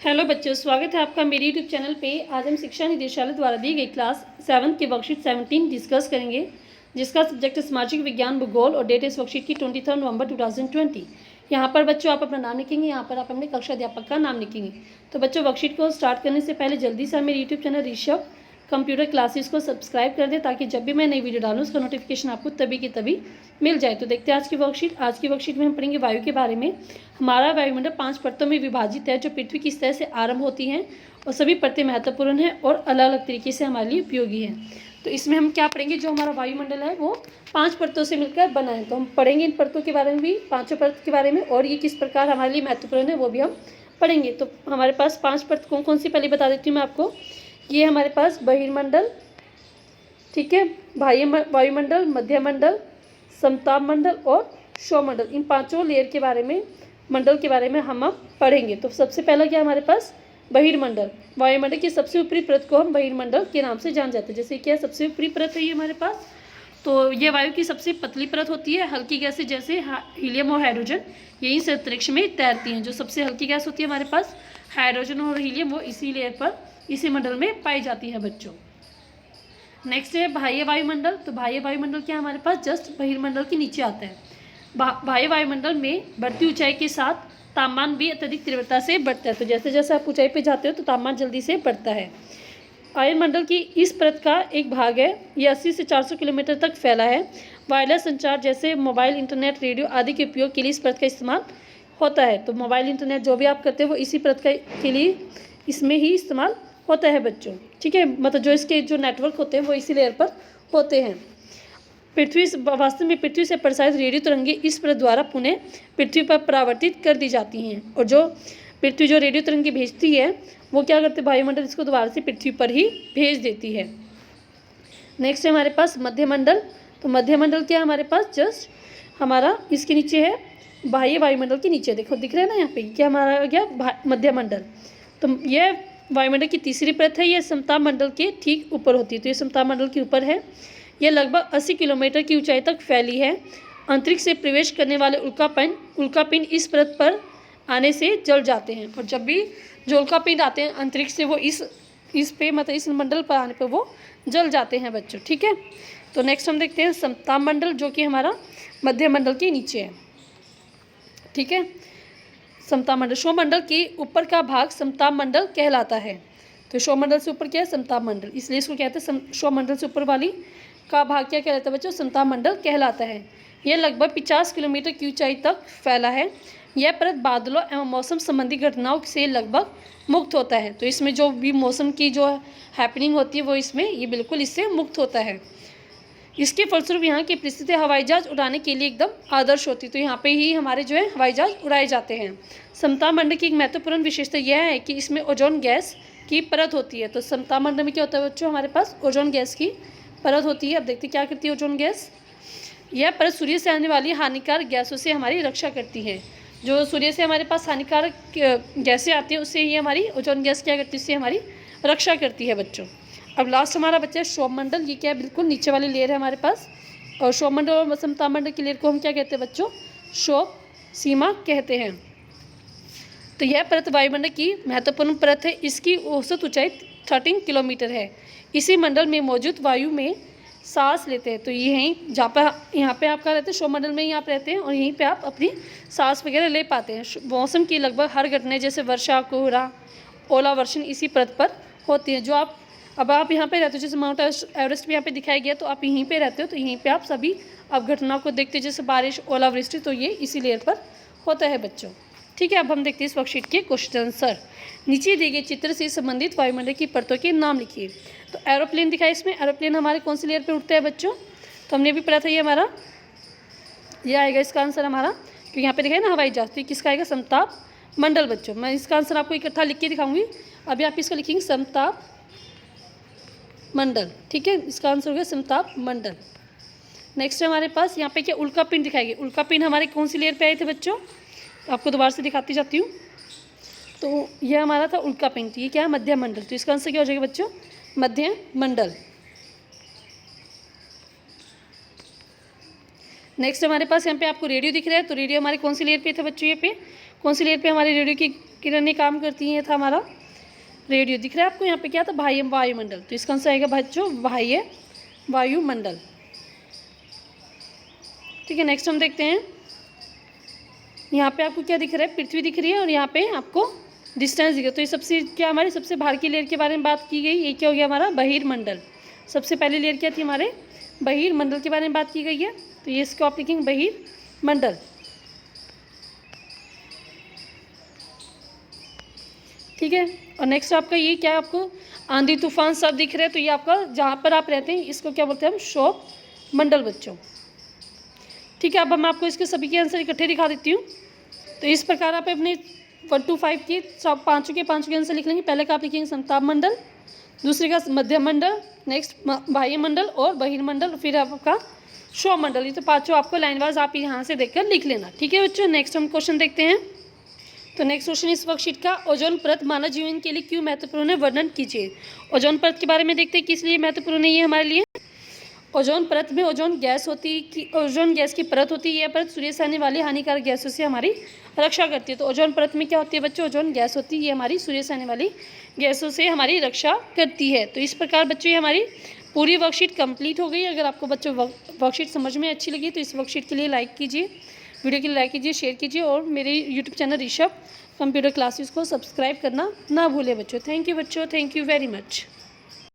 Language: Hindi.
हेलो बच्चों, स्वागत है आपका मेरे यूट्यूब चैनल पे। आज हम शिक्षा निदेशालय द्वारा दी गई क्लास 7 की वर्कशीट 17 डिस्कस करेंगे, जिसका सब्जेक्ट है सामाजिक विज्ञान भूगोल और डेट इस वर्कशीट की 23 नवंबर 2020। यहाँ पर बच्चों आप अपना नाम लिखेंगे, यहाँ पर आप अपने कक्षा अध्यापक का नाम लिखेंगे। तो बच्चों वर्कशीट को स्टार्ट करने से पहले जल्दी से मेरे YouTube channel Rishabh computer classes को सब्सक्राइब कर दें, ताकि जब भी मैं नई वीडियो डालूँ उसका नोटिफिकेशन आपको तभी की तभी मिल जाए। तो देखते हैं आज की वर्कशीट में हम पढ़ेंगे वायु के बारे में। हमारा वायुमंडल 5 परतों में विभाजित है, जो पृथ्वी की सतह से आरंभ होती हैं, और सभी परतें महत्वपूर्ण हैं और अलग अलग तरीके से हमारे लिए उपयोगी हैं। तो इसमें हम क्या पढ़ेंगे, जो हमारा वायुमंडल है वो 5 परतों से मिलकर बना है। तो हम पढ़ेंगे इन परतों के बारे में भी, पाँचों परत के बारे में, और ये किस प्रकार हमारे लिए महत्वपूर्ण है वो भी हम पढ़ेंगे। तो हमारे पास 5 परत कौन कौन सी पहले बता देती हूँ मैं आपको। ये हमारे पास बहिर्मंडल, ठीक है, बाह्य वायुमंडल, मध्यमंडल, समताप मंडल और शोमंडल, इन पांचों लेयर के बारे में, मंडल के बारे में हम अब पढ़ेंगे। तो सबसे पहला क्या हमारे पास, बहिर्मंडल। वायुमंडल की सबसे ऊपरी परत को हम बहिर्मंडल के नाम से जान जाते हैं। जैसे क्या सबसे ऊपरी परत है ये हमारे पास, तो ये वायु की सबसे पतली परत होती है। हल्की गैसें जैसे हीलियम और हाइड्रोजन यहीं से अंतरिक्ष में तैरती हैं। जो सबसे हल्की गैस होती है हमारे पास हाइड्रोजन और हीलियम, वो इसी लेयर पर, इसी मंडल में पाई जाती है बच्चों। नेक्स्ट है बाह्य वायुमंडल। तो बाह्य वायुमंडल क्या हमारे पास जस्ट बहिर्मंडल के नीचे आता है। बाह्य वायुमंडल में बढ़ती ऊंचाई के साथ तापमान भी अत्यधिक तीव्रता से बढ़ता है। तो जैसे जैसे आप ऊंचाई पे जाते हो तो तापमान जल्दी से बढ़ता है। वायुमंडल की इस परत का एक भाग है, ये 80 से 400 किलोमीटर तक फैला है। वायरलेस संचार जैसे मोबाइल, इंटरनेट, रेडियो आदि के उपयोग के लिए इस परत का इस्तेमाल होता है। तो मोबाइल, इंटरनेट जो भी आप करते हो वो इसी परत के लिए, इसमें ही इस्तेमाल होता है बच्चों, ठीक है। मतलब जो इसके जो नेटवर्क होते हैं वो इसी लेयर पर होते हैं। वास्तव में पृथ्वी से प्रसारित रेडियो तरंगे इस परत द्वारा पुनः पृथ्वी पर परावर्तित कर दी जाती हैं, और जो पृथ्वी जो रेडियो तरंगे भेजती है वो क्या करते हैं, वायुमंडल इसको दोबारा से पृथ्वी पर ही भेज देती है। नेक्स्ट है हमारे पास मध्यमंडल। तो मध्यमंडल क्या है हमारे पास, जस्ट हमारा इसके नीचे है, बाह्य वायुमंडल के नीचे, देखो दिख रहा है ना यहाँ पे, क्या हमारा आ गया मध्यमंडल। तो यह वायुमंडल की तीसरी परत है, यह समताप मंडल के ठीक ऊपर होती है। तो ये समताप मंडल के ऊपर है। यह लगभग 80 किलोमीटर की ऊंचाई तक फैली है। अंतरिक्ष से प्रवेश करने वाले उल्कापिंड इस परत पर आने से जल जाते हैं, और जब भी जो उल्कापिंड आते हैं अंतरिक्ष से वो इस पे, मतलब इस मंडल पर आने पर वो जल जाते हैं बच्चों, ठीक है। तो नेक्स्ट हम देखते हैं समताप मंडल, जो कि हमारा मध्य मंडल के नीचे है, ठीक है। समताप मंडल, शोमंडल के ऊपर का भाग समताप मंडल कहलाता है। तो शोमंडल से ऊपर क्या है, समताप मंडल, इसलिए इसको कहते हैं शोमंडल से ऊपर वाली का भाग क्या कहलाता है बच्चों, समताप मंडल कहलाता है। यह लगभग 50 किलोमीटर की ऊंचाई तक फैला है। यह परत बादलों एवं मौसम संबंधी घटनाओं से लगभग मुक्त होता है। तो इसमें जो भी मौसम की जो हैपनिंग होती है वो इसमें, ये बिल्कुल इससे मुक्त होता है। इसके फलस्वरूप यहाँ की परिस्थिति हवाई जहाज उड़ाने के लिए एकदम आदर्श होती है। तो यहाँ पे ही हमारे जो है हवाई जहाज उड़ाए जाते हैं। समताप मंडल की एक महत्वपूर्ण विशेषता यह है कि इसमें ओजोन गैस की परत होती है। तो समताप मंडल में क्या होता है बच्चों, हमारे पास ओजोन गैस की परत होती है। अब देखते क्या करती है ओजोन गैस। यह परत सूर्य से आने वाली हानिकारक गैसों से हमारी रक्षा करती है। जो सूर्य से हमारे पास हानिकारक गैसें आती हैं उससे ही हमारी ओजोन गैस क्या करती है, उससे हमारी रक्षा करती है बच्चों। अब लास्ट हमारा बच्चा है शोभमंडल। ये क्या है, बिल्कुल नीचे वाली लेयर है हमारे पास। और शोभमंडल और समताप मंडल की लेयर को हम क्या कहते हैं बच्चों, शोभ सीमा कहते हैं। तो यह परत वायुमंडल की महत्वपूर्ण परत है। इसकी औसत ऊंचाई 13 किलोमीटर है। इसी मंडल में मौजूद वायु में सांस लेते हैं। तो यहीं जहाँ पर यहाँ पे आप क्या रहते हैं, शोभमंडल में ही आप रहते हैं, और यहीं पे आप अपनी सांस वगैरह ले पाते हैं। मौसम की लगभग हर घटना जैसे वर्षा, कोहरा, ओलावर्षण इसी परत पर होती है। जो अब आप यहाँ पे रहते हो, जैसे माउंट एवरेस्ट भी यहाँ पे दिखाया गया, तो आप यहीं पे रहते हो, तो यहीं पे आप सभी अब घटनाओं को देखते हो, जैसे बारिश, ओलावृष्टि, तो ये इसी लेयर पर होता है बच्चों, ठीक है। अब हम देखते हैं इस वर्कशीट के क्वेश्चन आंसर। नीचे दिए गए चित्र से संबंधित वायुमंडल की परतों के नाम लिखिए। तो एरोप्लेन दिखाई, इसमें एरोप्लेन हमारे कौन सी लेयर पर उड़ते हैं बच्चों, तो हमने भी पढ़ा था, ये हमारा ये आएगा इसका आंसर हमारा, क्योंकि यहाँ पे दिखाई ना हवाई जहाज, तो किसका आएगा, समताप मंडल बच्चों। मैं इसका आंसर आपको इकट्ठा लिख के दिखाऊंगी। अभी आप इसका लिखेंगे समताप मंडल, ठीक है। इसका आंसर हो गया समताप मंडल। नेक्स्ट हमारे पास यहाँ पे क्या उल्कापिंड दिखाएंगे। उल्कापिंड हमारे कौन सी लेयर पे आए थे बच्चों, आपको दोबारा से दिखाती जाती हूँ। तो यह हमारा था उल्कापिंड, ये क्या है, मध्य मंडल। तो इसका आंसर क्या हो जाएगा बच्चों, मध्य मंडल। नेक्स्ट हमारे पास यहाँ पे आपको रेडियो दिख रहा है। तो रेडियो हमारे कौन सी लेयर पे था बच्चों, ये पे कौन सी लेयर पे हमारी रेडियो की किरणें काम करती हैं? ये था हमारा रेडियो। दिख रहा है आपको यहाँ पे क्या था? बाह्य वायुमंडल। तो इसका आंसर आएगा बच्चों बाह्य वायुमंडल। ठीक है, नेक्स्ट हम देखते हैं। यहाँ पे आपको क्या दिख रहा है? पृथ्वी दिख रही है और यहाँ पे आपको डिस्टेंस दिख रहा है। तो ये सबसे क्या हमारे सबसे बाहर की लेयर के बारे में बात की गई। ये क्या हो गया हमारा? बहिर्मंडल। सबसे पहली लेयर क्या थी? हमारे बहिर्मंडल के बारे में बात की गई है। तो ये इसको आप लिखेंगे बहिर्मंडल। ठीक है, और नेक्स्ट आपका ये क्या है? आपको आंधी तूफान सब दिख रहे हैं। तो ये आपका जहाँ पर आप रहते हैं इसको क्या बोलते हैं? हम क्षोभ मंडल बच्चों। ठीक है, अब मैं आपको इसके सभी के आंसर इकट्ठे दिखा देती हूँ। तो इस प्रकार आप अपने 1 to 5 के सब पाँचों के आंसर लिख लेंगे। पहले का आप लिखेंगे संताप मंडल, दूसरे का मध्य मंडल, नेक्स्ट बाह्य मंडल और बहिर्मंडल, फिर आपका क्षोभ मंडल। ये तो पाँचों आपको लाइन वाइज आप यहाँ से देखकर लिख लेना। ठीक है बच्चों, नेक्स्ट हम क्वेश्चन देखते हैं। तो नेक्स्ट क्वेश्चन इस वर्कशीट का, ओजोन परत मानव जीवन के लिए क्यों महत्वपूर्ण है? वर्णन कीजिए। ओजोन परत के बारे में देखते हैं किस लिए महत्वपूर्ण है ये हमारे लिए। ओजोन परत में ओजोन गैस होती है, ओजोन गैस की परत होती है। यह परत सूर्य से आने वाली हानिकारक गैसों से हमारी रक्षा करती है। तो ओजोन परत में क्या होती है बच्चों? ओजोन गैस होती है। ये हमारी सूर्य से आने वाली गैसों से हमारी रक्षा करती है। तो इस प्रकार बच्चों ये हमारी पूरी वर्कशीट कंप्लीट हो गई। अगर आपको बच्चों वर्कशीट समझ में अच्छी लगी तो इस वर्कशीट के लिए लाइक कीजिए, वीडियो के लिए लाइक कीजिए, शेयर कीजिए और मेरे YouTube channel Rishabh computer classes को सब्सक्राइब करना ना भूलें बच्चों। थैंक यू बच्चों, थैंक यू वेरी मच।